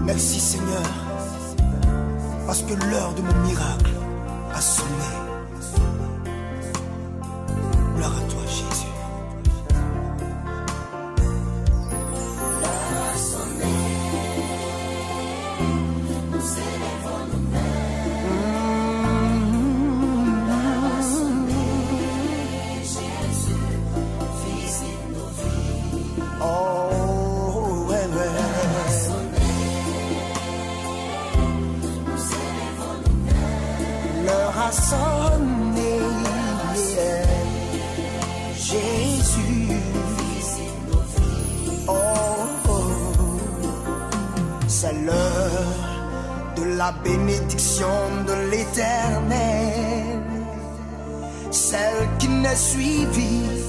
Merci Seigneur, parce que l'heure de mon miracle a sonné. Gloire à toi Jésus. L'heure a sonné, nous élevons nos mains. L'heure a sonné, Jésus, visite nos vies. Oh, ouais, ouais. L'heure a sonné, nous élevons nos mains. L'heure a sonné, yeah. Jésus, Visite nos vies. oh, oh. C'est l'heure de la bénédiction de l'Éternel, celle qui n'est suivie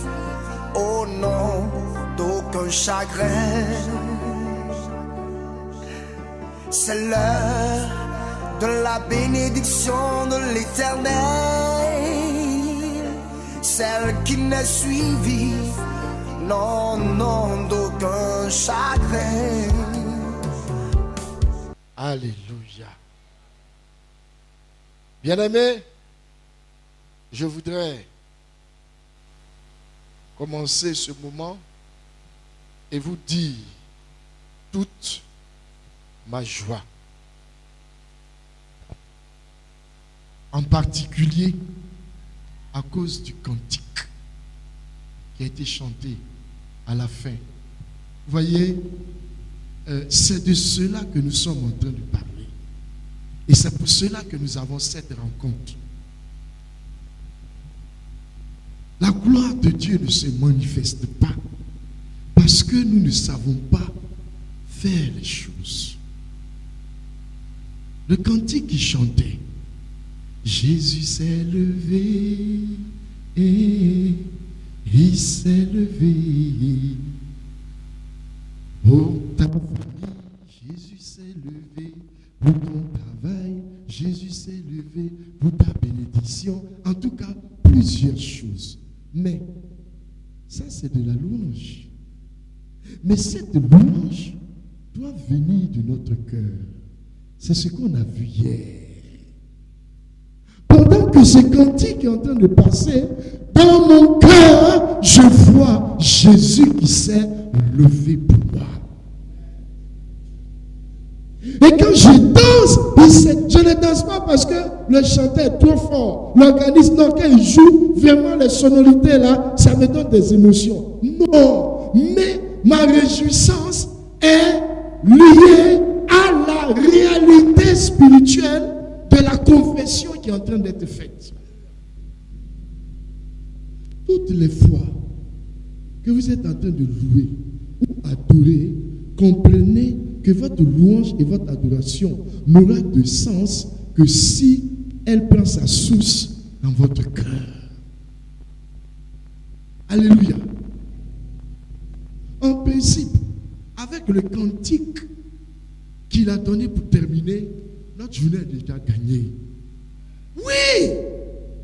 au nom d'aucun chagrin. C'est l'heure de la bénédiction de l'Éternel, celle qui n'est suivie, non, non, d'aucun chagrin. Alléluia. Bien-aimés, je voudrais commencer ce moment et vous dire toute ma joie. En particulier à cause du cantique qui a été chanté à la fin. Vous voyez, c'est de cela que nous sommes en train de parler. Et c'est pour cela que nous avons cette rencontre. La gloire de Dieu ne se manifeste pas parce que nous ne savons pas faire les choses. Le cantique qui chantait, Jésus s'est levé et il s'est levé pour ta famille. Jésus s'est levé pour ton travail. Jésus s'est levé pour ta bénédiction. En tout cas, plusieurs choses. Mais ça, c'est de la louange. Mais cette louange doit venir de notre cœur. C'est ce qu'on a vu hier. Pendant que ce cantique est en train de passer, dans mon cœur, je vois Jésus qui s'est levé pour moi. Et quand je danse, je ne danse pas parce que le chanteur est trop fort. L'organisme, non, quand il joue, vraiment les sonorités là, ça me donne des émotions. Non, mais ma réjouissance est liée à la réalité spirituelle de la confession qui est en train d'être faite. Toutes les fois que vous êtes en train de louer ou adorer, comprenez que votre louange et votre adoration n'aura de sens que si elle prend sa source dans votre cœur. Alléluia. En principe, avec le cantique qu'il a donné pour terminer, notre journée est déjà gagnée. Oui,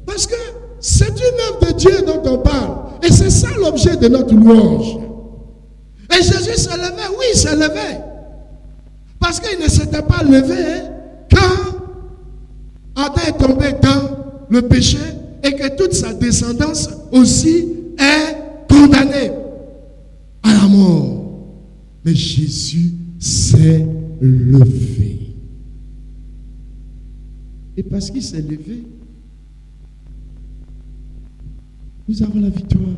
parce que c'est une œuvre de Dieu dont on parle. Et c'est ça l'objet de notre louange. Et Jésus se levait, oui, il se levait. Parce qu'il ne s'était pas levé quand Adam est tombé dans le péché et que toute sa descendance aussi est condamnée à la mort. Mais Jésus s'est levé. Et parce qu'il s'est levé, nous avons la victoire.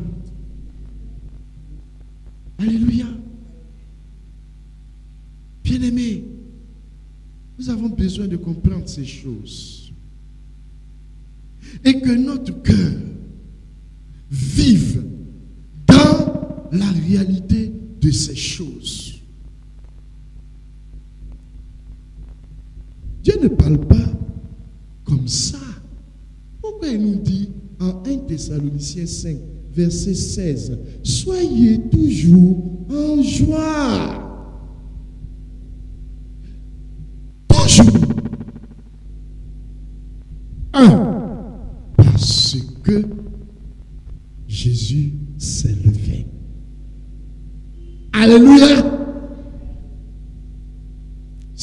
Alléluia. Bien-aimés, nous avons besoin de comprendre ces choses. Et que notre cœur vive dans la réalité de ces choses. Dieu ne parle pas comme ça. Pourquoi il nous dit en 1 Thessaloniciens 5, verset 16, soyez toujours en joie. Toujours. Parce que Jésus s'est levé. Alléluia.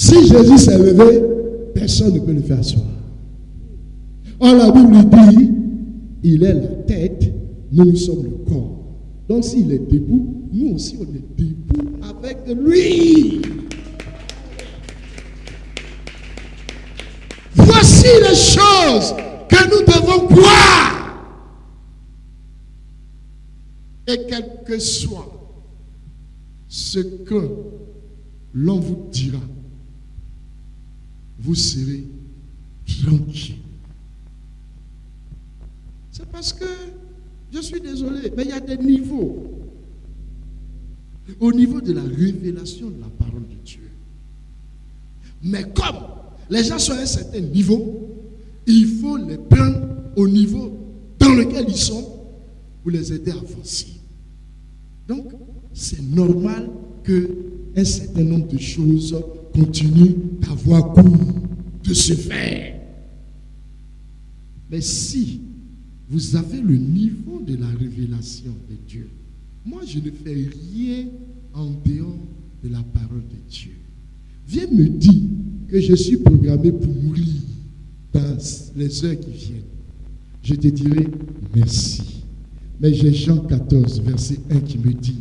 Si Jésus s'est levé, personne ne peut le faire asseoir. Or, la Bible dit, il est la tête, nous sommes le corps. Donc, s'il est debout, nous aussi, on est debout avec lui. Voici les choses que nous devons croire. Et quel que soit ce que l'on vous dira, vous serez tranquille. C'est parce que, je suis désolé, mais il y a des niveaux. Au niveau de la révélation de la parole de Dieu. Mais comme les gens sont à un certain niveau, il faut les prendre au niveau dans lequel ils sont pour les aider à avancer. Donc, c'est normal qu'un certain nombre de choses continuent d'avoir cours, de se faire. Mais si vous avez le niveau de la révélation de Dieu, moi je ne fais rien en dehors de la parole de Dieu. Viens me dire que je suis programmé pour mourir dans les heures qui viennent. Je te dirai merci. Mais j'ai Jean 14, verset 1 qui me dit,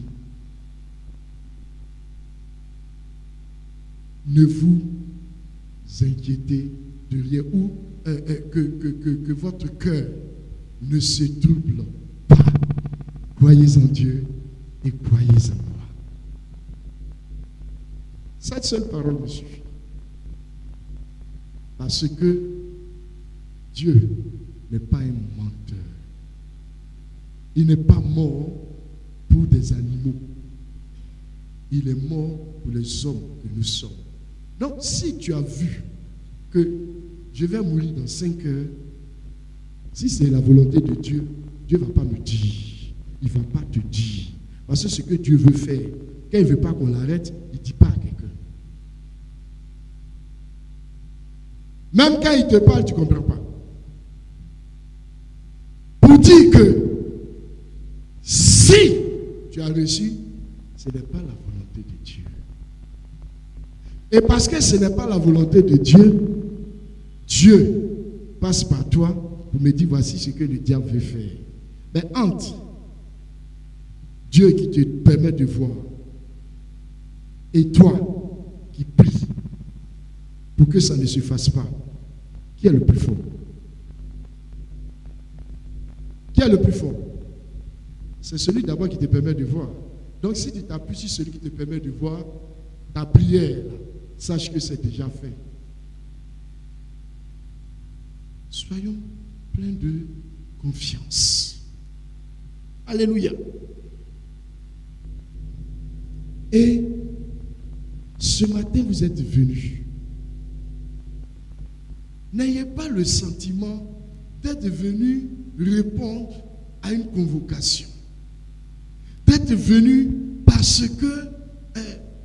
ne vous inquiétez de rien, ou que votre cœur ne se trouble pas. Croyez en Dieu et croyez en moi. Cette seule parole me suffit. Parce que Dieu n'est pas un menteur. Il n'est pas mort pour des animaux. Il est mort pour les hommes que nous sommes. Donc, si tu as vu que je vais mourir dans 5 heures, si c'est la volonté de Dieu, Dieu ne va pas me dire. Il ne va pas te dire. Parce que ce que Dieu veut faire, quand il ne veut pas qu'on l'arrête, il ne dit pas à quelqu'un. Même quand il te parle, tu ne comprends pas. Pour dire que si tu as reçu, ce n'est pas la volonté de Dieu. Et parce que ce n'est pas la volonté de Dieu, Dieu passe par toi pour me dire voici ce que le diable veut faire. Mais entre Dieu qui te permet de voir et toi qui pries pour que ça ne se fasse pas, qui est le plus fort? Qui est le plus fort? C'est celui d'abord qui te permet de voir. Donc si tu t'appuies sur celui qui te permet de voir, ta prière, sache que c'est déjà fait. Soyons pleins de confiance. Alléluia. Et ce matin, vous êtes venus. N'ayez pas le sentiment d'être venu répondre à une convocation. D'être venu parce que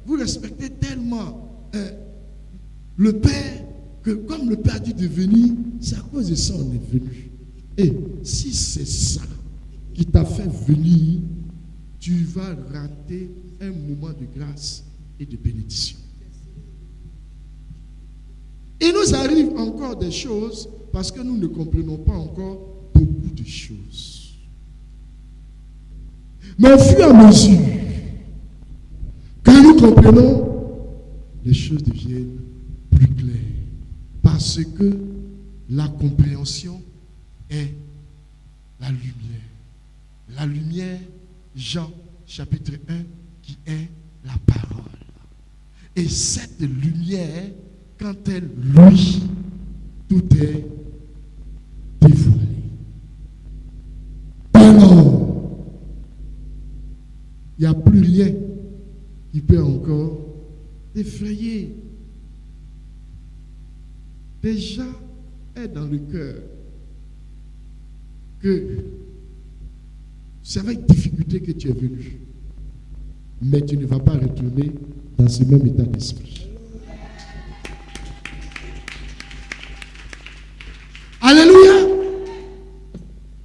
vous respectez tellement le Père que comme le Père a dit de venir, c'est à cause de ça qu'on est venu. Et si c'est ça qui t'a fait venir, tu vas rater un moment de grâce et de bénédiction. Il nous arrive encore des choses parce que nous ne comprenons pas encore beaucoup de choses. Mais au fur et à mesure que nous comprenons, les choses deviennent plus claires. Parce que la compréhension est la lumière. La lumière, Jean chapitre 1, qui est la parole. Et cette lumière, quand elle luit, tout est dévoilé. Alors, il n'y a plus rien qui peut encore t'effrayer. Déjà est dans le cœur que c'est avec difficulté que tu es venu, mais tu ne vas pas retourner dans ce même état d'esprit. Alléluia!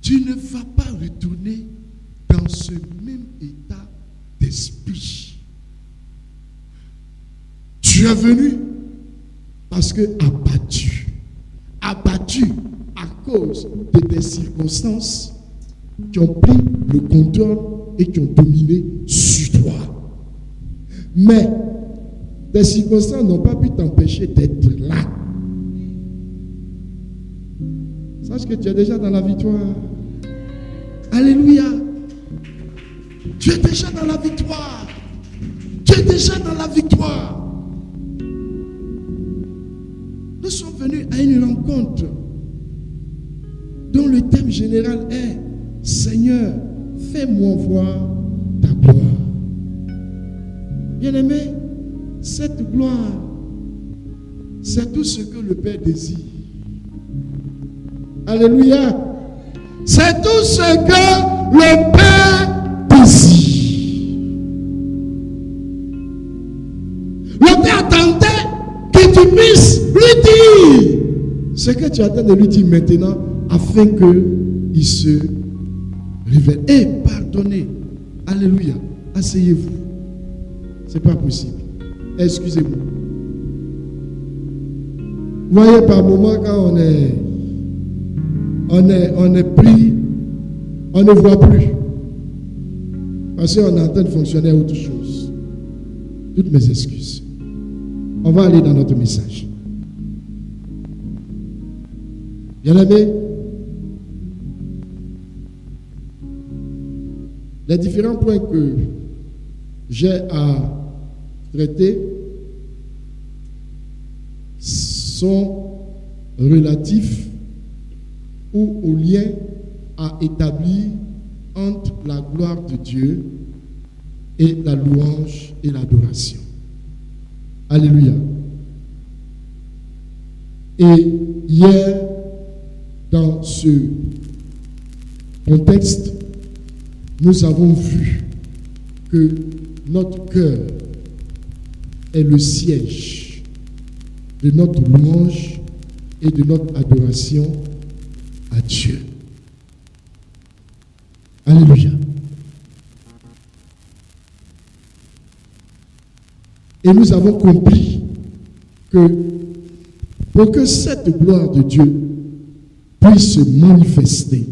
Tu ne vas pas retourner dans ce même état d'esprit. Tu es venu Parce que abattu à cause de tes circonstances qui ont pris le contrôle et qui ont dominé sur toi. Mais tes circonstances n'ont pas pu t'empêcher d'être là. Sache que tu es déjà dans la victoire. Alléluia. Tu es déjà dans la victoire. Tu es déjà dans la victoire. Nous sommes venus à une rencontre dont le thème général est Seigneur, fais-moi voir ta gloire. Bien-aimé, cette gloire, c'est tout ce que le Père désire. Alléluia. C'est tout ce que le Père désire. Le Père attendait que tu puisses lui dire ce que tu attends de lui dire maintenant afin qu'il se révèle. Et pardonnez. Alléluia. Asseyez-vous. Ce n'est pas possible. Excusez-moi. Voyez par moment quand on est pris, on ne voit plus. Parce qu'on est en train de fonctionner à autre chose. Toutes mes excuses. On va aller dans notre message. Bien-aimés, les différents points que j'ai à traiter sont relatifs ou au lien à établir entre la gloire de Dieu et la louange et l'adoration. Alléluia. Et hier, dans ce contexte, nous avons vu que notre cœur est le siège de notre louange et de notre adoration à Dieu. Alléluia. Et nous avons compris que pour que cette gloire de Dieu puisse se manifester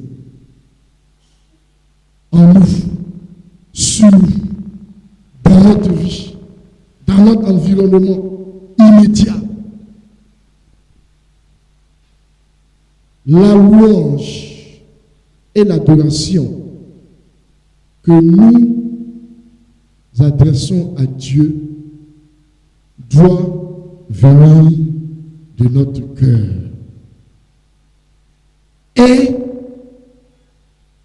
en nous, sur nous, dans notre vie, dans notre environnement immédiat, la louange et l'adoration que nous adressons à Dieu doit venir de notre cœur. Et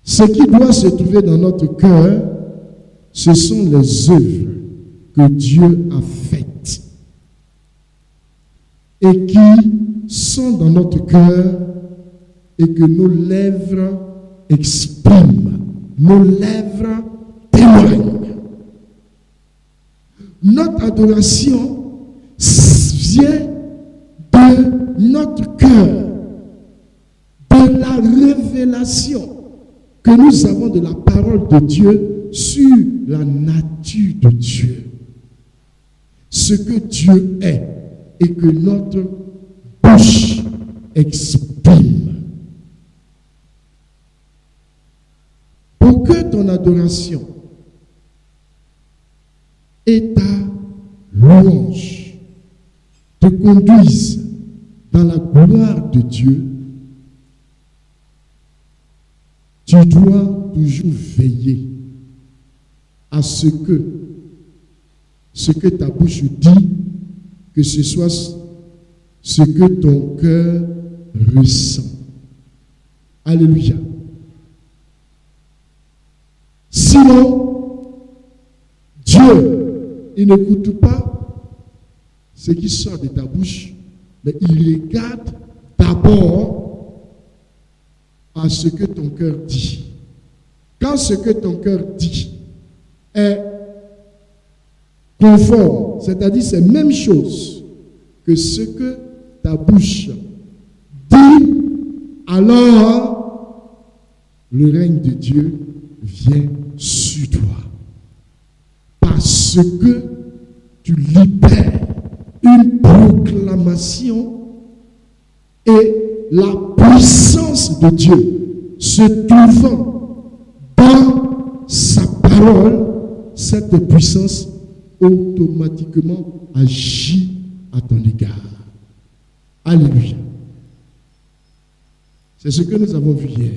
ce qui doit se trouver dans notre cœur, ce sont les œuvres que Dieu a faites et qui sont dans notre cœur et que nos lèvres expriment, nos lèvres témoignent. Notre adoration vient de notre cœur, de la révélation que nous avons de la parole de Dieu sur la nature de Dieu, ce que Dieu est et que notre bouche exprime. Pour que ton adoration et ta louange te conduisent dans la gloire de Dieu, tu dois toujours veiller à ce que ta bouche dit, que ce soit ce que ton cœur ressent. Alléluia. Sinon, Dieu, il n'écoute pas ce qui sort de ta bouche, mais il regarde d'abord à ce que ton cœur dit. Quand ce que ton cœur dit est conforme, c'est-à-dire c'est la même chose que ce que ta bouche dit, alors le règne de Dieu vient sur toi. Parce que tu libères une proclamation et la puissance de Dieu se trouvant dans sa parole, cette puissance automatiquement agit à ton égard. Alléluia. C'est ce que nous avons vu hier.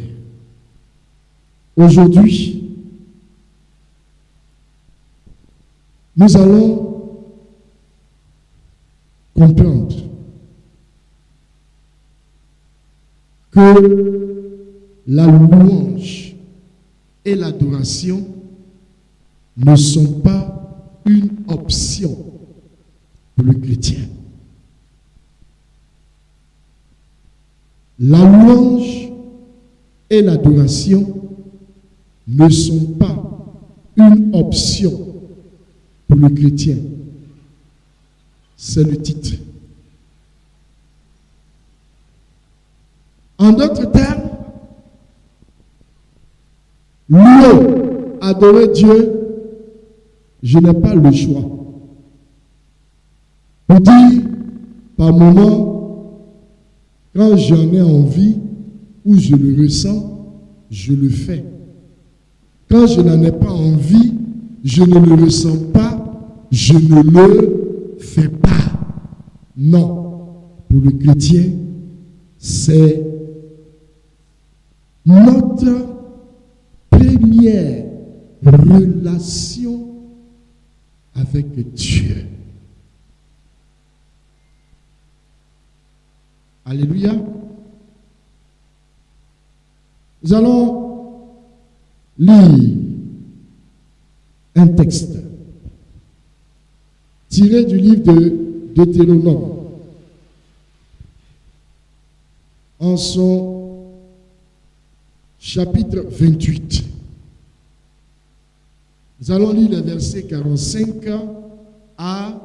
Aujourd'hui, nous allons comprendre que la louange et l'adoration ne sont pas une option pour le chrétien. La louange et l'adoration ne sont pas une option pour le chrétien. C'est le titre. En d'autres termes, louer, adorer Dieu, je n'ai pas le choix. Pour dire, par moment, quand j'en ai envie ou je le ressens, je le fais. Quand je n'en ai pas envie, je ne le ressens pas, je ne le fais pas. Non, pour le chrétien, c'est notre première relation avec Dieu. Alléluia. Nous allons lire un texte tiré du livre de Deutéronome en son chapitre 28. Nous allons lire les versets 45 à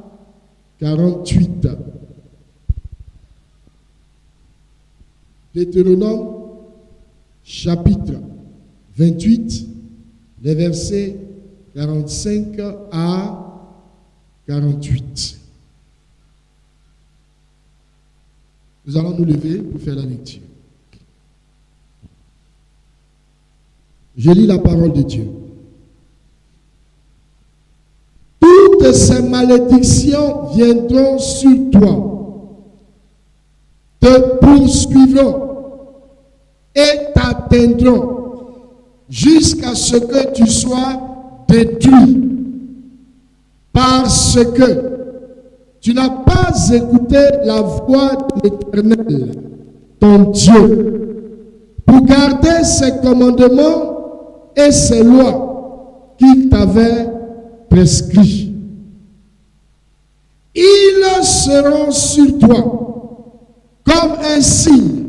48. Deutéronome, chapitre 28, les versets 45 à 48. Nous allons nous lever pour faire la lecture. Je lis la parole de Dieu. Toutes ces malédictions viendront sur toi, te poursuivront et t'atteindront jusqu'à ce que tu sois détruit, parce que tu n'as pas écouté la voix de l'Éternel, ton Dieu, pour garder ses commandements et ses lois qu'il t'avait prescrits. Ils seront sur toi comme un signe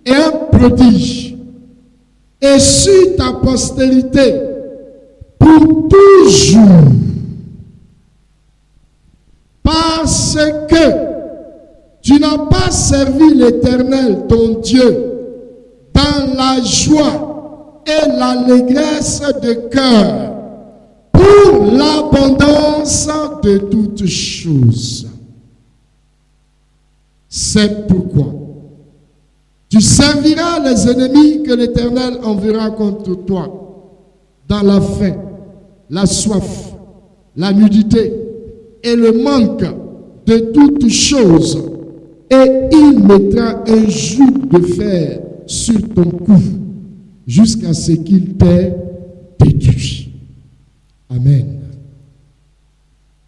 et un prodige, et sur ta postérité pour toujours. Parce que tu n'as pas servi l'Éternel, ton Dieu, dans la joie et l'allégresse de cœur, pour l'abondance de toutes choses. C'est pourquoi tu serviras les ennemis que l'Éternel enverra contre toi, dans la faim, la soif, la nudité et le manque de toutes choses, et il mettra un joug de fer sur ton cou, jusqu'à ce qu'il t'ait détruit. Amen.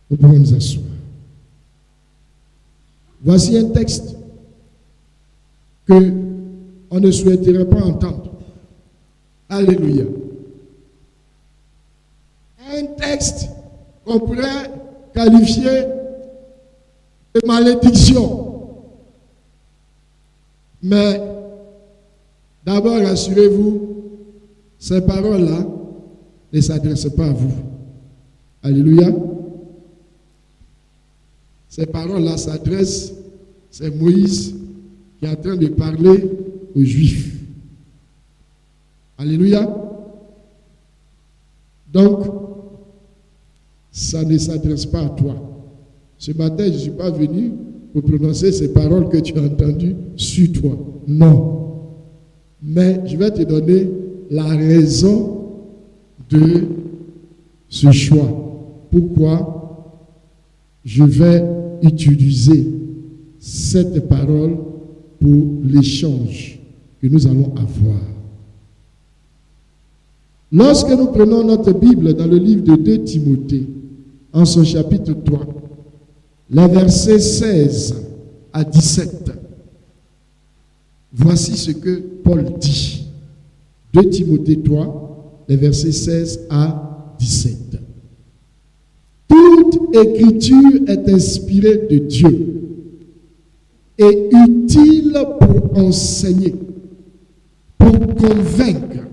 Nous pouvons nous asseoir. Voici un texte que on ne souhaiterait pas entendre. Alléluia. Un texte qu'on pourrait qualifier de malédiction. Mais d'abord, rassurez-vous, ces paroles-là ne s'adressent pas à vous. Alléluia. Ces paroles-là s'adressent, c'est Moïse qui est en train de parler aux Juifs. Alléluia. Donc, ça ne s'adresse pas à toi. Ce matin, je ne suis pas venu pour prononcer ces paroles que tu as entendues sur toi. Non. Mais je vais te donner la raison de ce choix. Pourquoi je vais utiliser cette parole pour l'échange que nous allons avoir. Lorsque nous prenons notre Bible dans le livre de 2 Timothée, en son chapitre 3, les versets 16 à 17, voici ce que Paul dit. 2 Timothée 3, les versets 16 à 17. Toute écriture est inspirée de Dieu et utile pour enseigner, pour convaincre,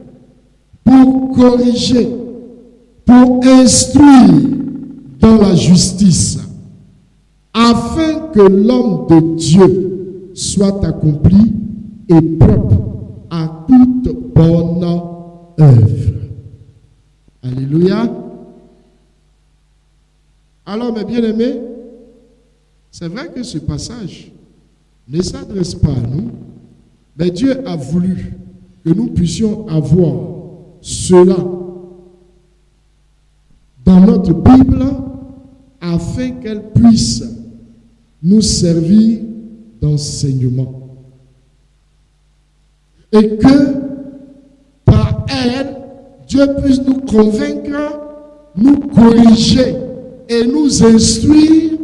pour corriger, pour instruire dans la justice, afin que l'homme de Dieu soit accompli et propre à toute bonne œuvre. Alléluia. Alors, mes bien-aimés, c'est vrai que ce passage ne s'adresse pas à nous, mais Dieu a voulu que nous puissions avoir cela dans notre Bible afin qu'elle puisse nous servir d'enseignement. Et que par elle, Dieu puisse nous convaincre, nous corriger et nous instruire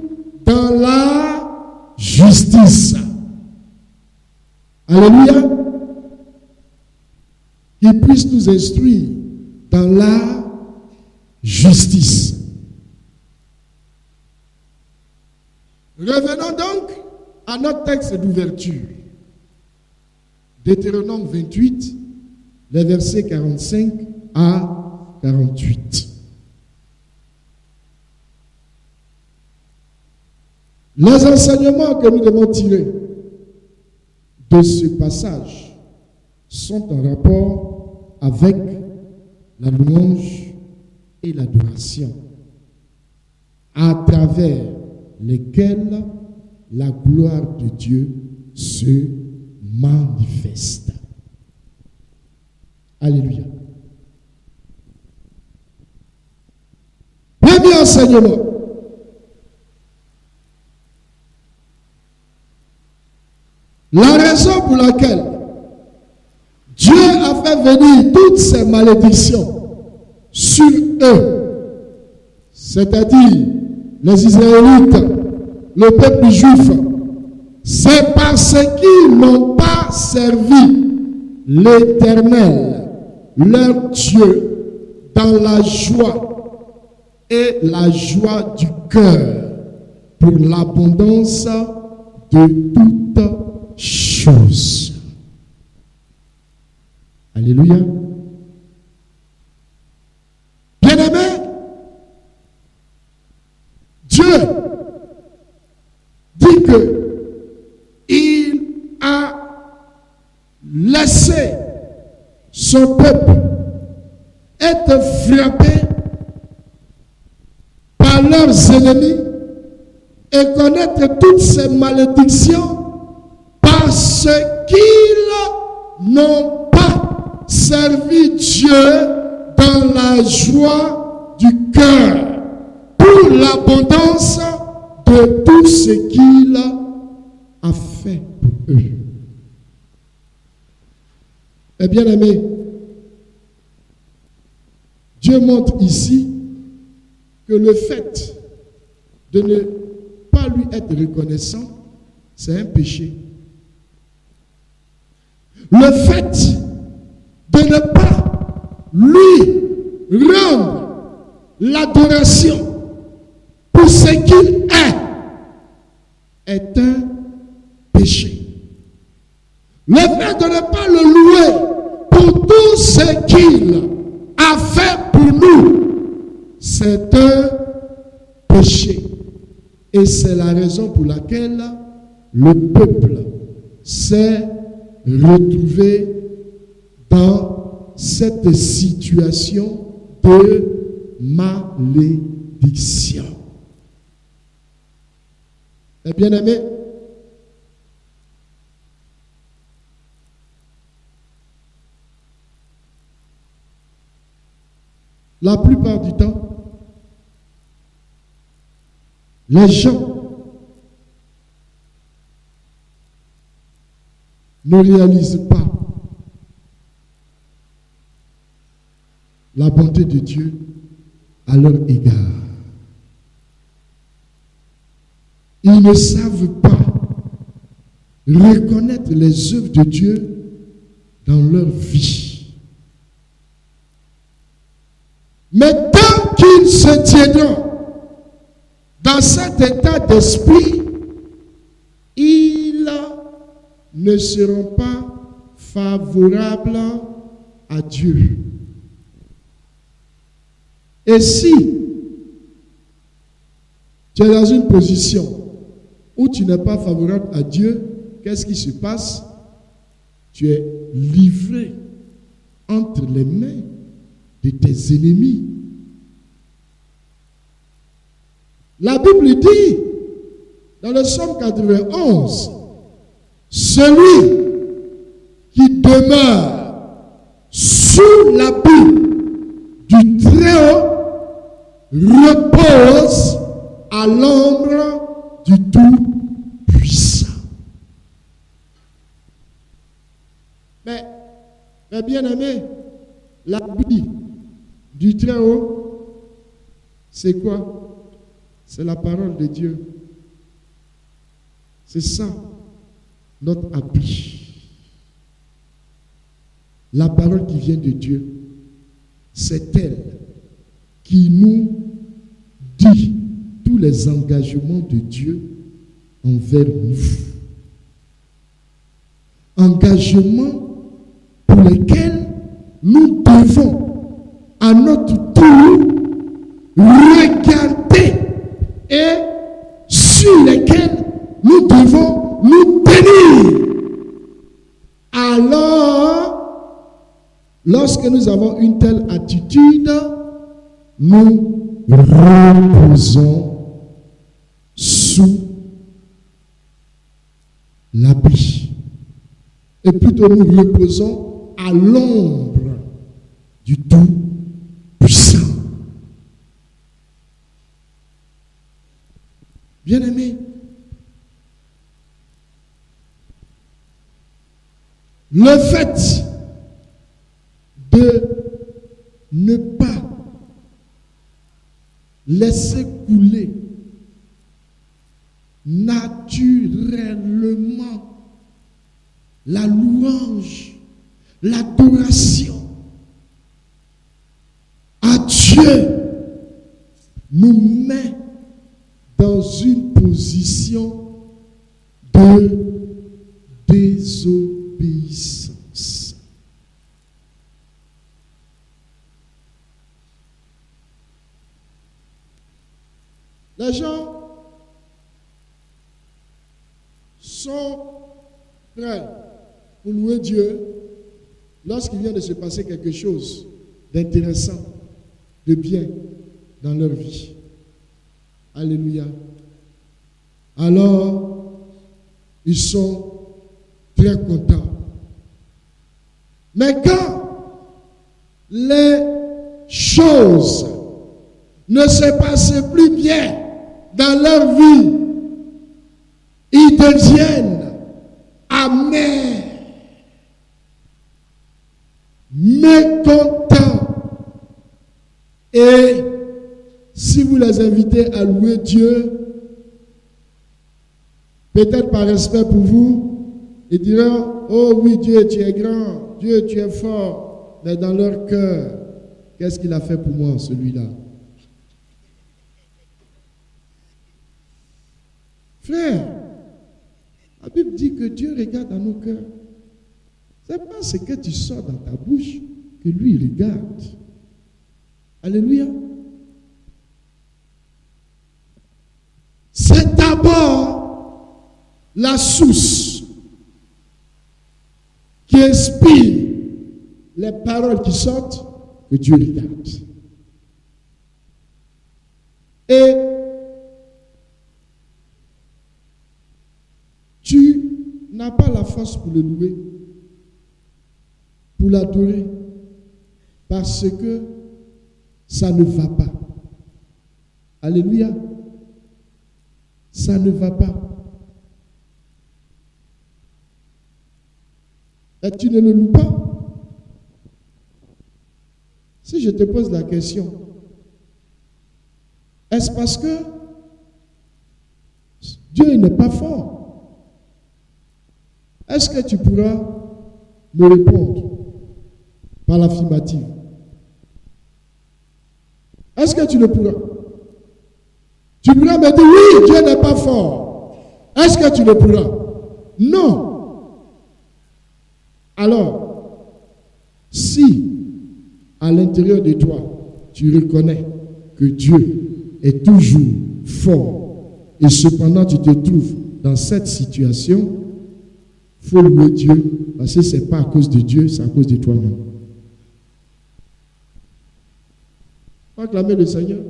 dans la justice. Alléluia. Qu'il puisse nous instruire dans la justice. Revenons donc à notre texte d'ouverture. Deutéronome 28, les versets 45 à 48. Les enseignements que nous devons tirer de ce passage sont en rapport avec la louange et l'adoration, à travers lesquels la gloire de Dieu se manifeste. Alléluia. Premier enseignement. La raison pour laquelle Dieu a fait venir toutes ces malédictions sur eux, c'est-à-dire les Israélites, le peuple juif, c'est parce qu'ils n'ont pas servi l'Éternel, leur Dieu, dans la joie et la joie du cœur, pour l'abondance de toutes choses. Alléluia. Bien-aimé, Dieu dit que il a laissé son peuple être frappé par leurs ennemis et connaître toutes ces malédictions parce qu'ils n'ont pas servi Dieu dans la joie du cœur pour l'abondance de tout ce qu'il a fait pour eux. Eh bien aimé, Dieu montre ici que le fait de ne pas lui être reconnaissant, c'est un péché. Le fait de ne pas lui rendre l'adoration pour ce qu'il est un péché. Le fait de ne pas le louer pour tout ce qu'il a fait pour nous, c'est un péché. Et c'est la raison pour laquelle le peuple s'est retrouvé dans cette situation de malédiction. Eh bien aimé, la plupart du temps, les gens ne réalisent pas la bonté de Dieu à leur égard. Ils ne savent pas reconnaître les œuvres de Dieu dans leur vie. Mais tant qu'ils se tiendront dans cet état d'esprit, ils ne seront pas favorables à Dieu. Et si tu es dans une position où tu n'es pas favorable à Dieu, qu'est-ce qui se passe? Tu es livré entre les mains de tes ennemis. La Bible dit, dans le Psaume 91, celui qui demeure sous l'abri du Très-Haut repose à l'ombre du Tout-Puissant. Mais bien aimé, l'abri du Très-Haut, c'est quoi? C'est la parole de Dieu. C'est ça, notre abri. La parole qui vient de Dieu, c'est elle qui nous dit tous les engagements de Dieu envers nous. Engagements pour lesquels nous devons, à notre tour, regarder et sur lesquels nous devons nous tenir. Alors, lorsque nous avons une telle attitude, nous reposons sous l'abri. Et plutôt nous reposons à l'ombre du Tout-Puissant. Bien-aimés, le fait de ne pas laisser couler naturellement la louange, l'adoration à Dieu nous met dans une position de désobéissance. Les gens sont prêts pour louer Dieu lorsqu'il vient de se passer quelque chose d'intéressant, de bien dans leur vie. Alléluia. Alors, ils sont très contents. Mais quand les choses ne se passent plus bien dans leur vie, ils deviennent amers, mécontents. Et si vous les invitez à louer Dieu, peut-être par respect pour vous, ils diront, oh oui, Dieu, tu es grand, Dieu, tu es fort. Mais dans leur cœur, qu'est-ce qu'il a fait pour moi, celui-là? Frère, la Bible dit que Dieu regarde dans nos cœurs. Ce n'est pas ce que tu sors dans ta bouche que lui regarde. Alléluia. C'est d'abord la source qui inspire les paroles qui sortent que Dieu regarde. Et tu n'as pas la force pour le louer, pour l'adorer, parce que ça ne va pas. Alléluia. Ça ne va pas. Et tu ne le loues pas. Si je te pose la question, est-ce parce que Dieu n'est pas fort? Est-ce que tu pourras me répondre par l'affirmative? Est-ce que tu le pourras? Tu pourras me dire oui, Dieu n'est pas fort. Est-ce que tu le pourras? Non. Alors, si à l'intérieur de toi, tu reconnais que Dieu est toujours fort et cependant tu te trouves dans cette situation, il faut louer Dieu parce que ce n'est pas à cause de Dieu, c'est à cause de toi-même. Faut acclamer le Seigneur.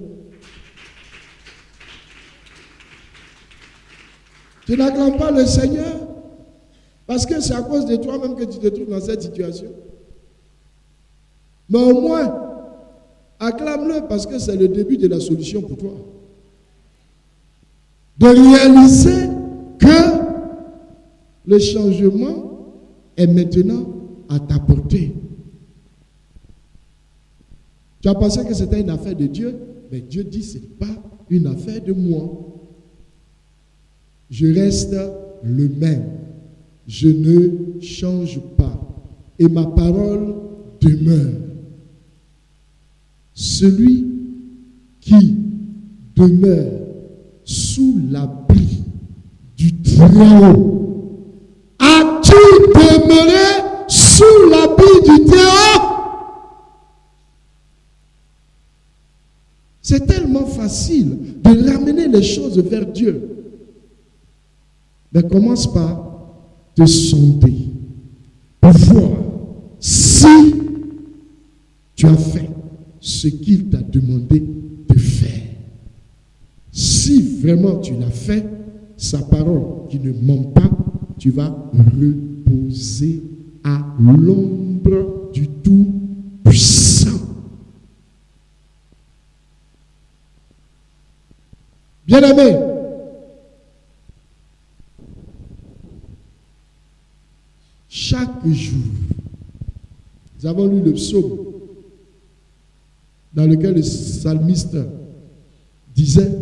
Tu n'acclames pas le Seigneur parce que c'est à cause de toi-même que tu te trouves dans cette situation. Mais au moins, acclame-le parce que c'est le début de la solution pour toi. De réaliser que le changement est maintenant à ta portée. Tu as pensé que c'était une affaire de Dieu, mais Dieu dit ce n'est pas une affaire de moi. Je reste le même. Je ne change pas. Et ma parole demeure. Celui qui demeure sous l'abri du Très-Haut. As-tu demeuré sous l'abri du Très-Haut? C'est tellement facile de ramener les choses vers Dieu. Mais commence par te sonder pour voir si tu as fait ce qu'il t'a demandé de faire. Si vraiment tu l'as fait, sa parole qui ne ment pas, tu vas reposer à l'ombre du Tout-Puissant. Bien-aimé, chaque jour, nous avons lu le psaume dans lequel le psalmiste disait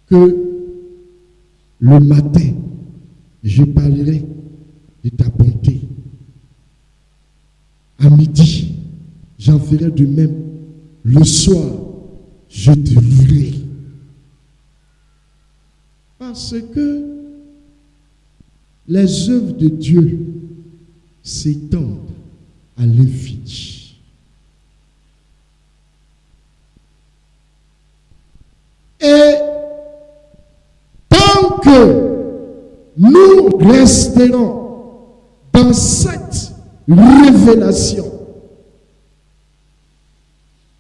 que le matin, je parlerai de ta bonté. À midi, j'en ferai de même. Le soir, je te louerai. Parce que les œuvres de Dieu s'étendent à l'infini. Et tant que nous resterons dans cette révélation,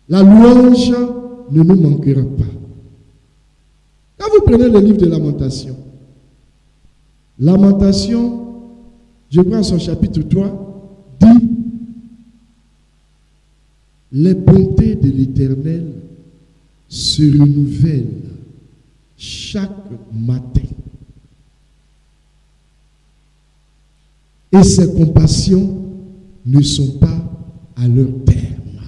la louange ne nous manquera pas. Quand vous prenez le livre de Lamentation, Lamentation, je prends son chapitre 3, dit « Les bontés de l'Éternel se renouvellent chaque matin. Et ses compassions ne sont pas à leur terme. »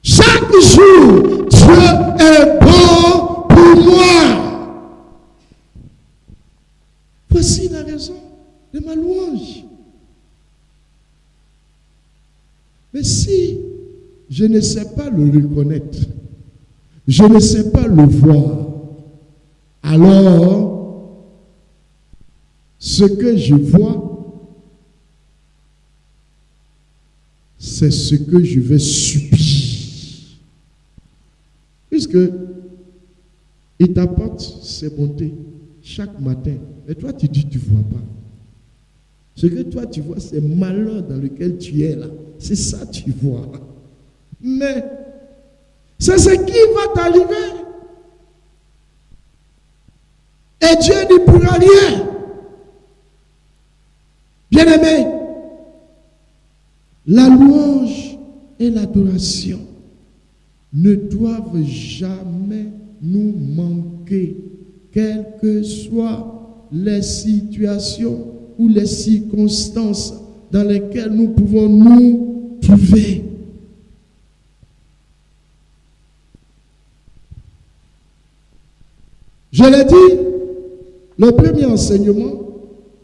Chaque jour, Dieu est bon pour moi. Voici la raison de ma louange. Mais si je ne sais pas le reconnaître, je ne sais pas le voir, alors ce que je vois, c'est ce que je vais subir. Puisque il t'apporte ses bontés chaque matin. Et toi, tu dis, tu ne vois pas. Ce que toi, tu vois, c'est le malheur dans lequel tu es là. C'est ça que tu vois. Mais c'est ce qui va t'arriver. Et Dieu n'y pourra rien. Bien-aimé, la louange et l'adoration ne doivent jamais nous manquer, quelles que soient les situations ou les circonstances dans lesquelles nous pouvons nous trouver. Je l'ai dit, le premier enseignement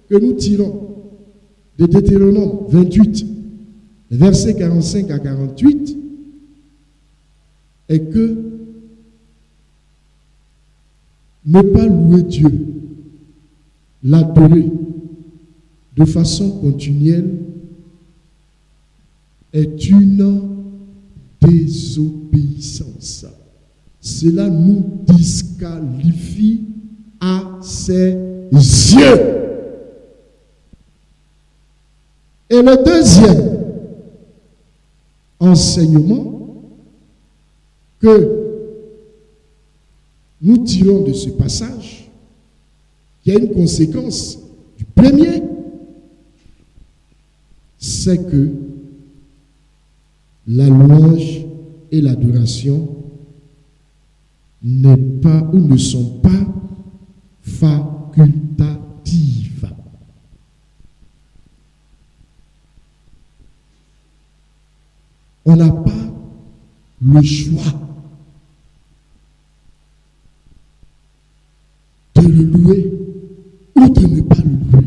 que nous tirons de Deutéronome 28, versets 45 à 48, est que ne pas louer Dieu, l'adorer de façon continuelle est une désobéissance. Cela nous disqualifie à ses yeux. Et le deuxième enseignement que nous tirons de ce passage, qui a une conséquence du premier, c'est que la louange et l'adoration n'est pas ou ne sont pas facultatives. On n'a pas le choix de le louer ou de ne pas le louer.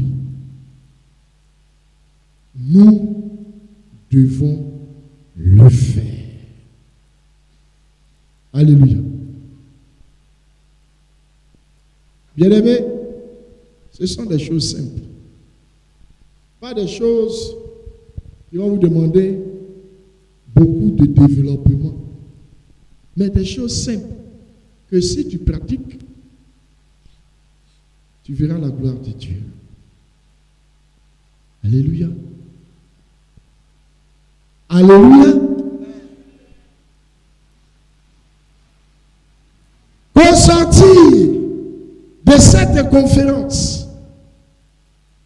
Nous devons le faire. Alléluia. Bien-aimés, ce sont des choses simples. Pas des choses qui vont vous demander beaucoup de développement. Mais des choses simples que si tu pratiques, tu verras la gloire de Dieu. Alléluia. Alléluia. Pour sortir de cette conférence,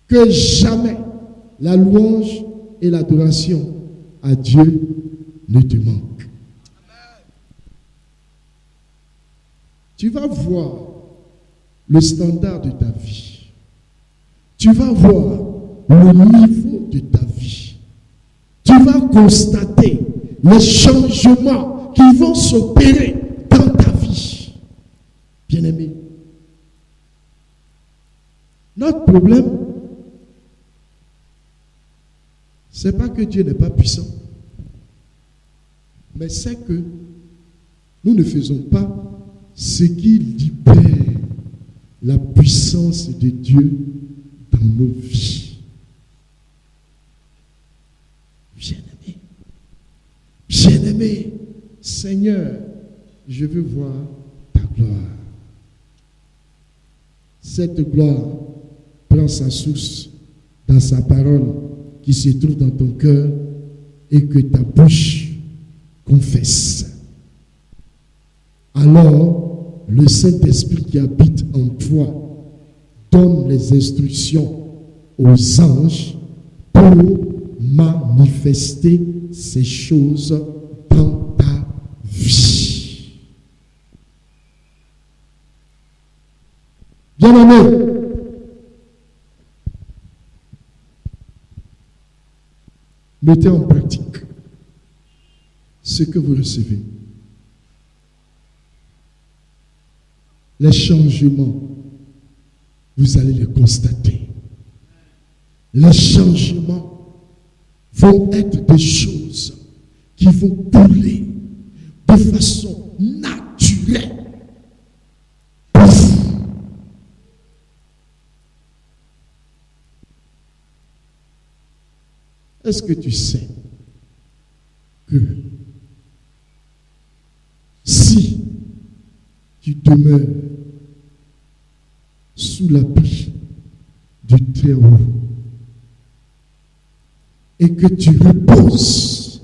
que jamais la louange et l'adoration à Dieu ne te manquent. Tu vas voir le standard de ta vie. Tu vas voir le niveau de ta vie. Tu vas constater les changements qui vont s'opérer dans ta vie. Bien-aimé, notre problème, ce n'est pas que Dieu n'est pas puissant, mais c'est que nous ne faisons pas ce qui libère la puissance de Dieu dans nos vies. Bien-aimé, bien-aimé, Seigneur, je veux voir ta gloire. Cette gloire prend sa source dans sa parole qui se trouve dans ton cœur et que ta bouche confesse. Alors, le Saint-Esprit qui habite en toi donne les instructions aux anges pour manifester ces choses dans ta vie. Bien-aimé, mettez en pratique ce que vous recevez. Les changements, vous allez les constater. Les changements vont être des choses qui vont couler de façon naturelle pour vous. Est-ce que tu sais que si tu demeures sous l'abri du Très-Haut et que tu reposes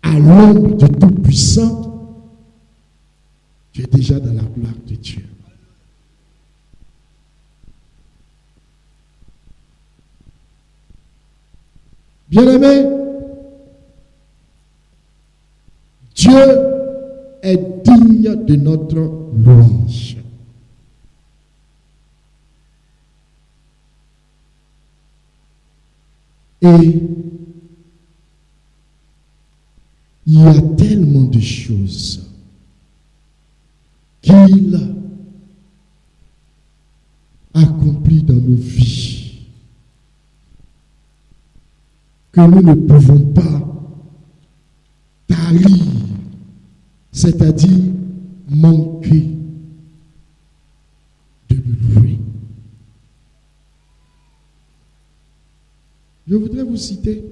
à l'ombre du Tout-Puissant, tu es déjà dans la gloire de Dieu. Bien-aimé, Dieu est digne de notre louange. Et il y a tellement de choses qu'il accomplit dans nos vies que nous ne pouvons pas tarir, c'est-à-dire manquer de le louer. Je voudrais vous citer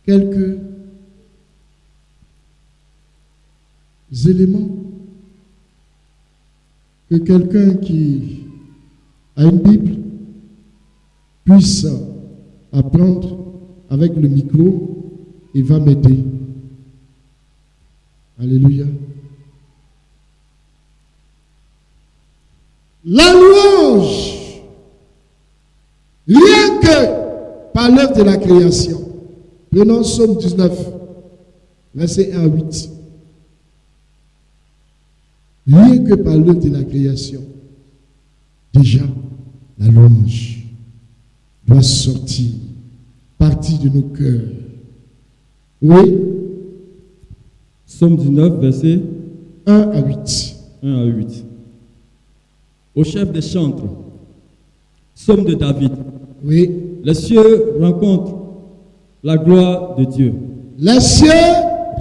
quelques éléments que quelqu'un qui a une Bible puisse apprendre avec le micro et va m'aider. Alléluia. La louange, rien que par l'œuvre de la création. Prenons Psaume 19, verset 1 à 8. Rien que par l'œuvre de la création, déjà, la louange doit sortir, partir de nos cœurs. Oui. Psaume 19, verset 1 à 8. 1 à 8. Au chef des chantres, Psaume de David. Oui. Les cieux rencontrent la gloire de Dieu. Les cieux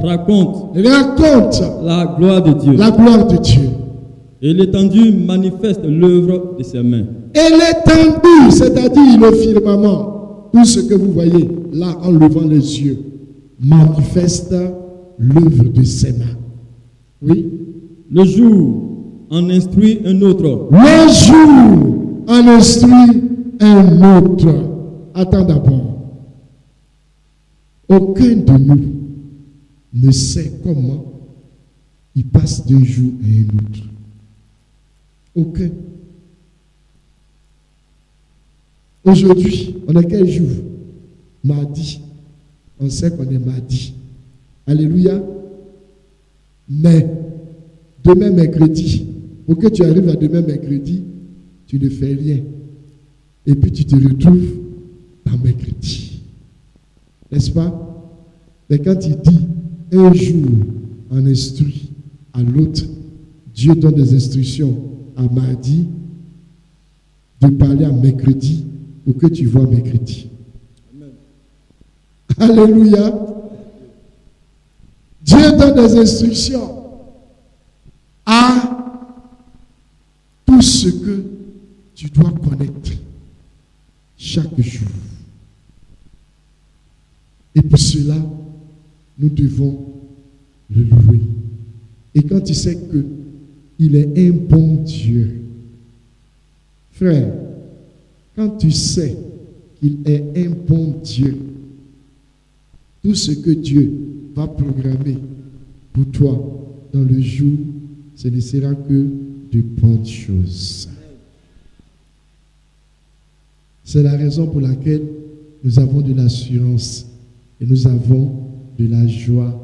racontent la gloire de Dieu. La gloire de Dieu. Et l'étendue manifeste l'œuvre de ses mains. Et l'étendue, c'est-à-dire le firmament, tout ce que vous voyez là en levant les yeux, manifeste l'œuvre de ses mains. Oui. Le jour en instruit un autre. Le jour en instruit un autre. Attends d'abord. Aucun de nous ne sait comment il passe d'un jour à un autre. Aucun. Aujourd'hui, on est quel jour? Mardi. On sait qu'on est mardi. Alléluia. Mais demain mercredi, pour que tu arrives à demain mercredi, tu ne fais rien. Et puis tu te retrouves dans mercredi. N'est-ce pas? Mais quand il dit un jour en instruit à l'autre, Dieu donne des instructions à mardi de parler à mercredi pour que tu vois mercredi. Amen. Alléluia. Dieu donne des instructions à tout ce que tu dois connaître chaque jour. Et pour cela, nous devons le louer. Et quand tu sais qu'il est un bon Dieu, frère, quand tu sais qu'il est un bon Dieu, tout ce que Dieu va programmer pour toi dans le jour, ce ne sera que de bonnes choses. C'est la raison pour laquelle nous avons de l'assurance et nous avons de la joie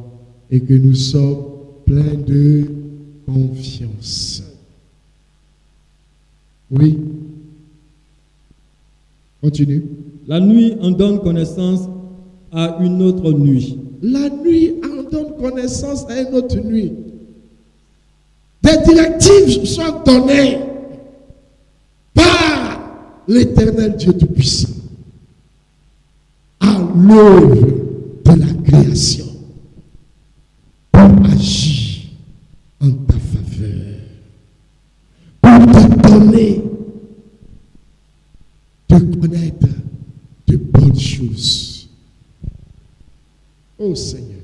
et que nous sommes pleins de confiance. Oui. Continue. La nuit en donne connaissance à une autre nuit. La nuit en donne connaissance à une autre nuit. Des directives sont données par l'Éternel Dieu Tout-Puissant à l'œuvre de la création pour agir en ta faveur, pour te donner de connaître de bonnes choses. Oh Seigneur,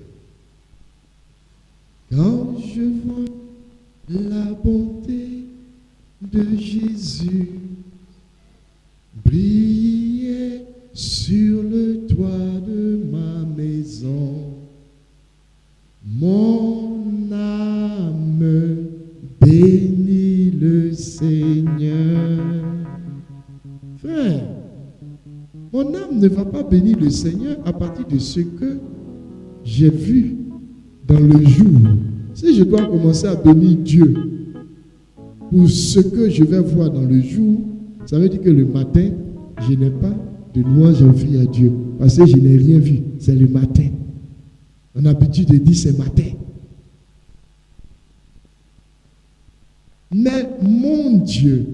quand je vois la bonté de Jésus briller sur le toit de ma maison, mon âme bénit le Seigneur. Frère, mon âme ne va pas bénir le Seigneur à partir de ce que j'ai vu dans le jour, si je dois commencer à bénir Dieu pour ce que je vais voir dans le jour, ça veut dire que le matin, je n'ai pas de louange à offrir à Dieu. Parce que je n'ai rien vu. C'est le matin. On a l'habitude de dire c'est matin. Mais mon Dieu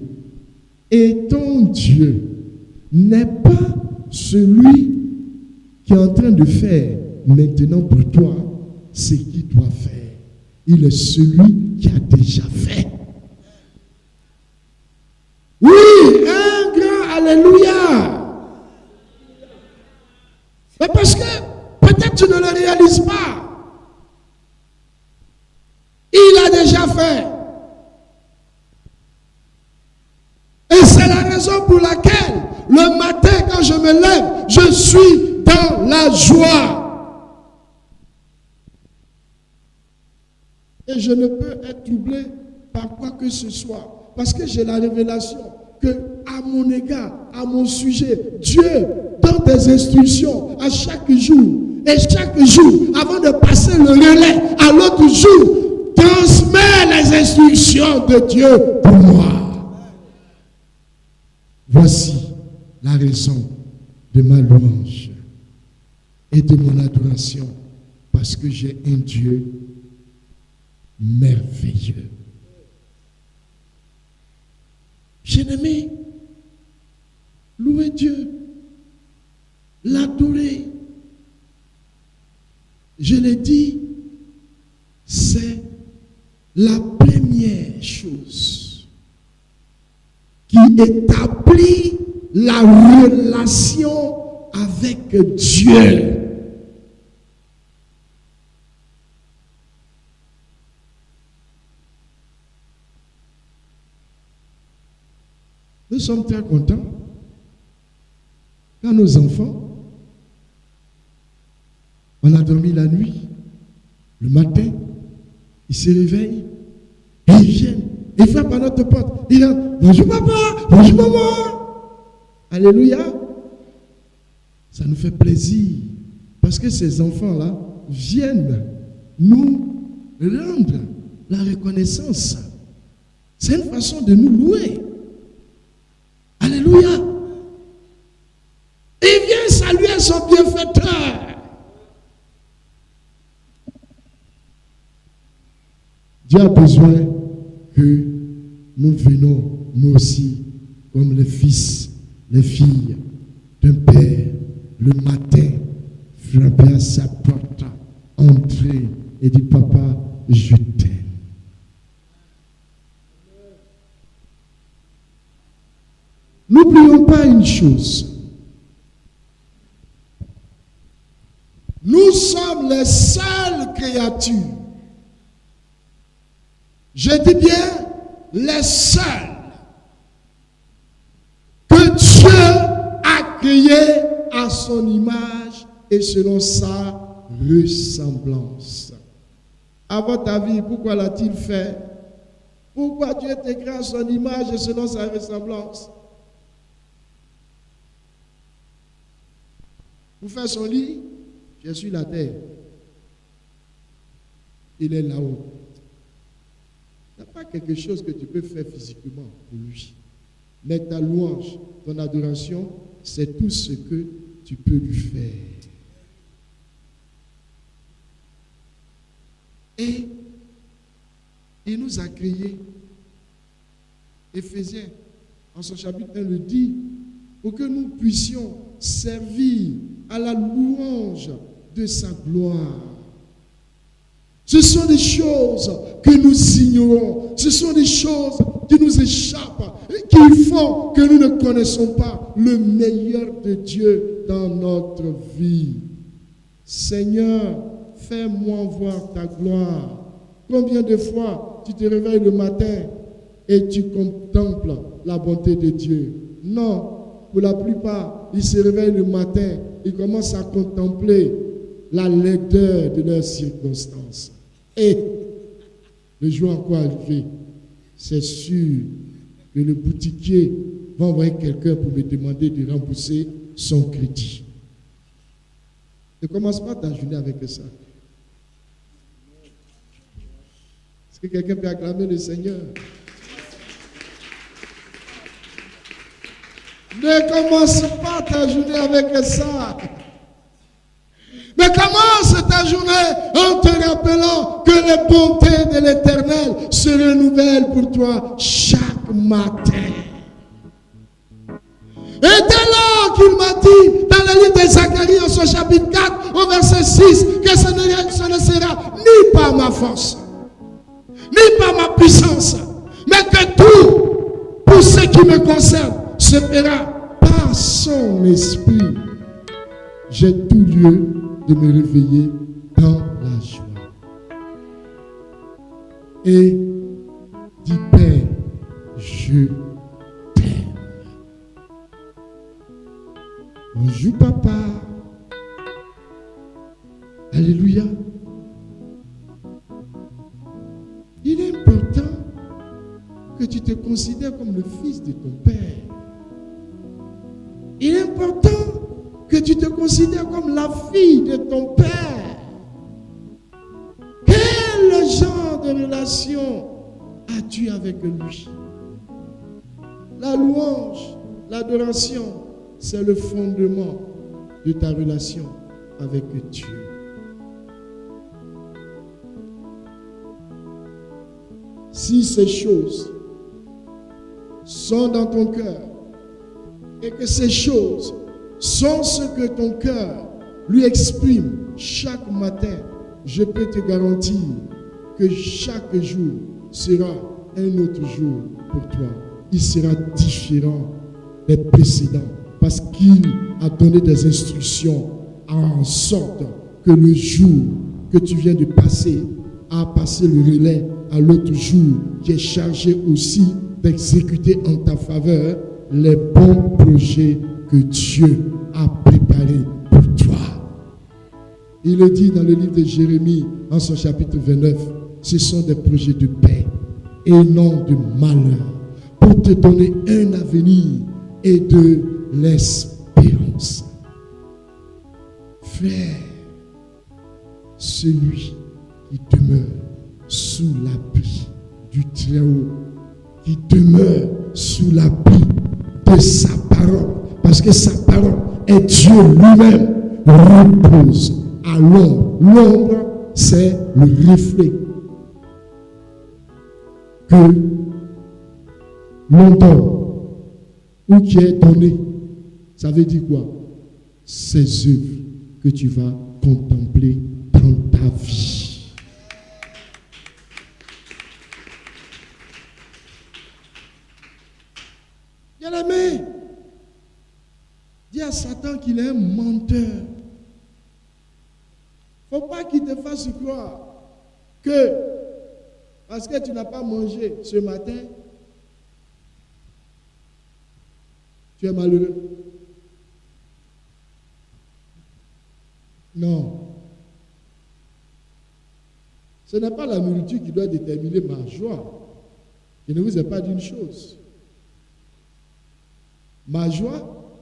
et ton Dieu n'est pas celui qui est en train de faire maintenant pour toi ce qu'il doit faire. Il est celui qui a déjà fait. Oui, un grand alléluia. Mais parce que peut-être tu ne le réalises pas. Il a déjà fait. Et c'est la raison pour laquelle le matin quand je me lève, je suis dans la joie. Et je ne peux être troublé par quoi que ce soit. Parce que j'ai la révélation que à mon égard, à mon sujet, Dieu donne des instructions à chaque jour. Et chaque jour, avant de passer le relais à l'autre jour, transmet les instructions de Dieu pour moi. Voici la raison de ma louange et de mon adoration, parce que j'ai un Dieu merveilleux. Bien-aimé, louer Dieu, l'adorer, je l'ai dit, c'est la première chose qui établit la relation avec Dieu. Nous sommes très contents quand nos enfants, on a dormi la nuit, le matin, ils se réveillent et ils viennent, ils frappent à notre porte. Ils disent bonjour papa, bonjour maman. Alléluia. Ça nous fait plaisir parce que ces enfants-là viennent nous rendre la reconnaissance. C'est une façon de nous louer. Alléluia. Il vient saluer son bienfaiteur. Dieu a besoin que nous venons, nous aussi, comme les fils, les filles d'un père, le matin, frapper à sa porte, entrer et dire papa, je t'aime. N'oublions pas une chose. Nous sommes les seules créatures. Je dis bien les seuls que Dieu a créés à son image et selon sa ressemblance. À votre avis, pourquoi l'a-t-il fait? Pourquoi Dieu t'a créé à son image et selon sa ressemblance? Pour faire son lit, je suis la terre. Il est là-haut. Il n'y a pas quelque chose que tu peux faire physiquement pour lui. Mais ta louange, ton adoration, c'est tout ce que tu peux lui faire. Et il nous a créés. Éphésiens, en son chapitre 1, le dit, pour que nous puissions servir à la louange de sa gloire. Ce sont des choses que nous ignorons. Ce sont des choses qui nous échappent et qui font que nous ne connaissons pas le meilleur de Dieu dans notre vie. Seigneur, fais-moi voir ta gloire. Combien de fois tu te réveilles le matin et tu contemples la bonté de Dieu? Non, pour la plupart, ils se réveillent le matin, ils commencent à contempler la laideur de leurs circonstances. Et le jour encore arrivé, c'est sûr que le boutiquier va envoyer quelqu'un pour me demander de rembourser son crédit. Ne commence pas ta journée avec ça. Est-ce que quelqu'un peut acclamer le Seigneur? Ne commence pas ta journée avec ça. Mais commence ta journée en te rappelant que les bontés de l'Éternel se renouvellent pour toi chaque matin. Et dès lors qu'il m'a dit dans le livre de Zacharie, en son chapitre 4, au verset 6, que ce ne sera ni par ma force, ni par ma puissance, mais que tout, pour ce qui me concerne, se fera par son esprit. J'ai tout lieu de me réveiller dans la joie. Et dis Père, je t'aime. Bonjour papa. Alléluia. Il est important que tu te considères comme le fils de ton père. Il est important que tu te considères comme la fille de ton père. Quel genre de relation as-tu avec lui? La louange, l'adoration, c'est le fondement de ta relation avec Dieu. Si ces choses sont dans ton cœur et que ces choses sont ce que ton cœur lui exprime chaque matin, je peux te garantir que chaque jour sera un autre jour pour toi. Il sera différent des précédents parce qu'il a donné des instructions en sorte que le jour que tu viens de passer a passé le relais à l'autre jour qui est chargé aussi d'exécuter en ta faveur les bons projets que Dieu a préparés pour toi. Il le dit dans le livre de Jérémie, en son chapitre 29, ce sont des projets de paix et non de malheur, pour te donner un avenir et de l'espérance. Frère, celui qui demeure sous l'abri du Très-Haut, qui demeure sous l'abri de sa parole, parce que sa parole est Dieu lui-même, repose à l'ombre. L'ombre, c'est le reflet que l'on donne ou qui est donné. Ça veut dire quoi? Ces œuvres que tu vas contempler dans ta vie. Bien-aimé, dis à Satan qu'il est un menteur. Il ne faut pas qu'il te fasse croire que parce que tu n'as pas mangé ce matin, tu es malheureux. Non. Ce n'est pas la nourriture qui doit déterminer ma joie. Je ne vous ai pas dit une chose. Ma joie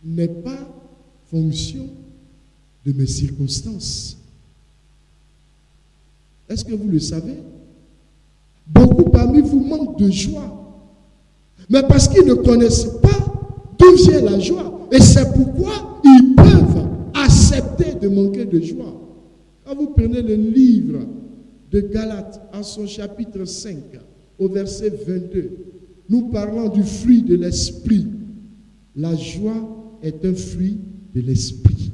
n'est pas fonction de mes circonstances. Est-ce que vous le savez? Beaucoup parmi vous manquent de joie. Mais parce qu'ils ne connaissent pas d'où vient la joie. Et c'est pourquoi ils peuvent accepter de manquer de joie. Quand vous prenez le livre de Galates en son chapitre 5, au verset 22, nous parlons du fruit de l'esprit. La joie est un fruit de l'esprit.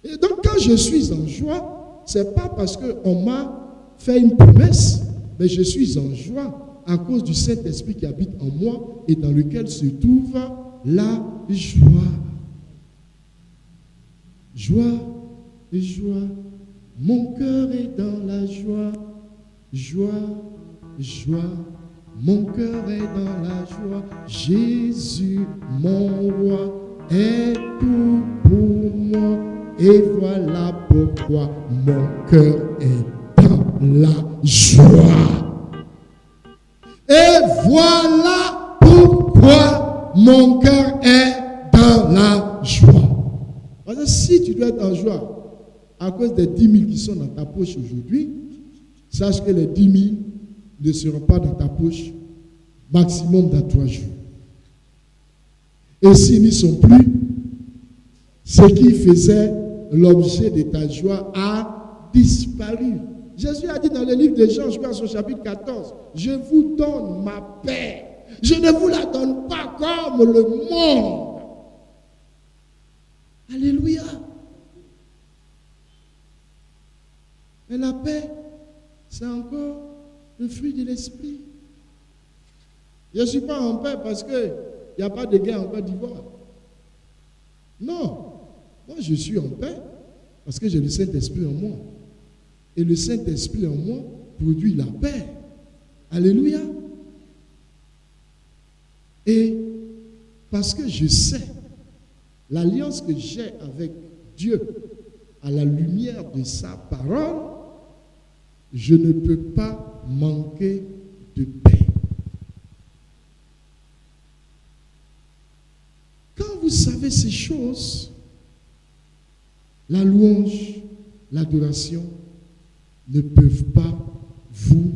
Et donc quand je suis en joie, ce n'est pas parce qu'on m'a fait une promesse, mais je suis en joie à cause du Saint-Esprit qui habite en moi et dans lequel se trouve la joie. Joie et joie, mon cœur est dans la joie. Joie, joie, mon cœur est dans la joie. Jésus, mon roi, est tout pour moi. Et voilà pourquoi mon cœur est dans la joie. Et voilà pourquoi mon cœur est dans la joie. Parce que si tu dois être en joie, à cause des 10 000 qui sont dans ta poche aujourd'hui, sache que les 10 000 ne seront pas dans ta poche maximum dans 3 jours. Et s'ils n'y sont plus, ce qui faisait l'objet de ta joie a disparu. Jésus a dit dans le livre de Jean, je crois, au chapitre 14, je vous donne ma paix. Je ne vous la donne pas comme le monde. Alléluia. Mais la paix, c'est encore le fruit de l'esprit. Je ne suis pas en paix parce qu'il n'y a pas de guerre en Côte d'Ivoire. Non. Moi, je suis en paix parce que j'ai le Saint-Esprit en moi. Et le Saint-Esprit en moi produit la paix. Alléluia. Et parce que je sais l'alliance que j'ai avec Dieu à la lumière de sa parole, je ne peux pas manquer de paix. Quand vous savez ces choses, la louange, l'adoration ne peuvent pas vous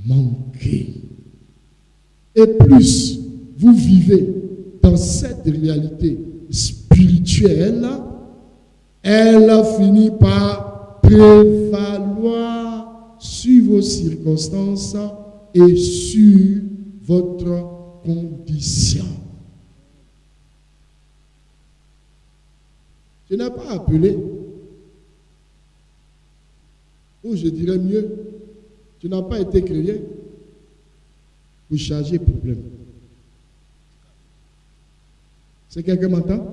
manquer. Et plus vous vivez dans cette réalité spirituelle, elle finit par prévaloir sur vos circonstances et sur votre condition. Tu n'as pas appelé, ou je dirais mieux, tu n'as pas été créé pour charger problème. C'est quelqu'un qui m'entend?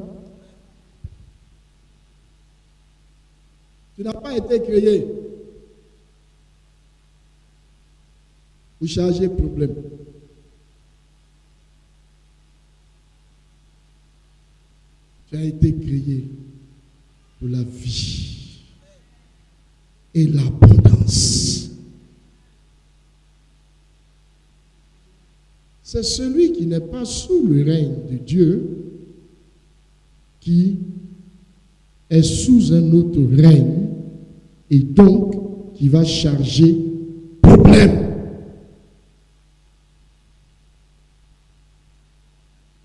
Tu n'as pas été créé pour charger problème. Tu as été créé pour la vie et l'abondance. C'est celui qui n'est pas sous le règne de Dieu qui est sous un autre règne et donc qui va charger problème.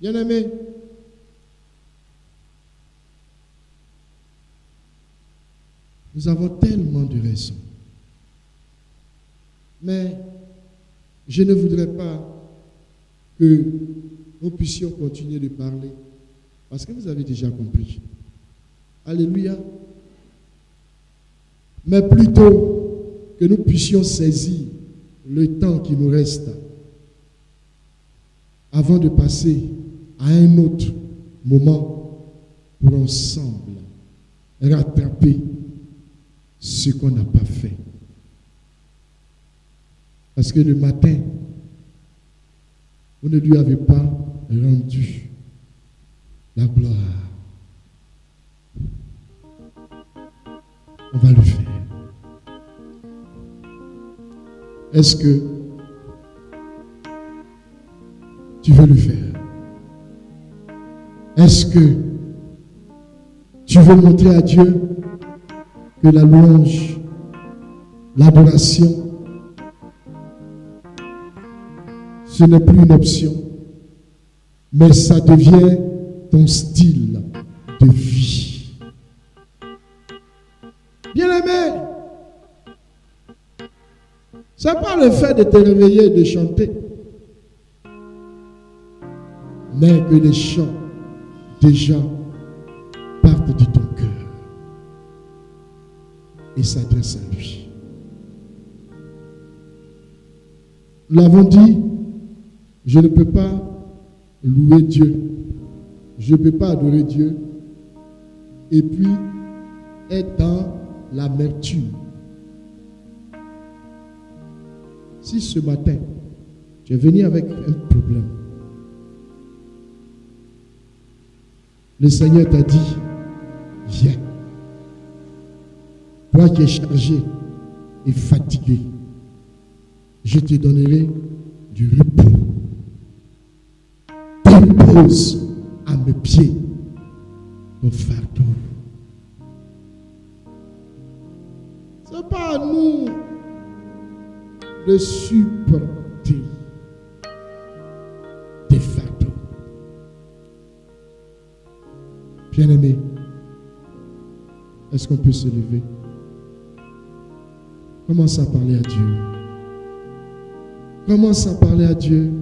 Bien-aimé, nous avons tellement de raisons. Mais je ne voudrais pas que nous puissions continuer de parler parce que vous avez déjà compris. Alléluia. Mais plutôt que nous puissions saisir le temps qui nous reste avant de passer à un autre moment pour ensemble rattraper ce qu'on n'a pas fait. Parce que le matin, vous ne lui avez pas rendu la gloire. On va le faire. Est-ce que tu veux le faire? Est-ce que tu veux montrer à Dieu que la louange, l'adoration, ce n'est plus une option, mais ça devient ton style de vie. Bien-aimé, ce n'est pas le fait de te réveiller et de chanter, mais que les chants déjà partent de ton cœur et s'adressent à lui. Nous l'avons dit, je ne peux pas louer Dieu, je ne peux pas adorer Dieu et puis être dans l'amertume. Si ce matin, tu es venu avec un problème, le Seigneur t'a dit, viens. Toi qui es chargé et fatigué, je te donnerai du repos. Dépose à mes pieds ton fardeau. pas à nous de supporter des fardeaux. Bien-aimés, est-ce qu'on peut se lever? Commence à parler à Dieu. Commence à parler à Dieu.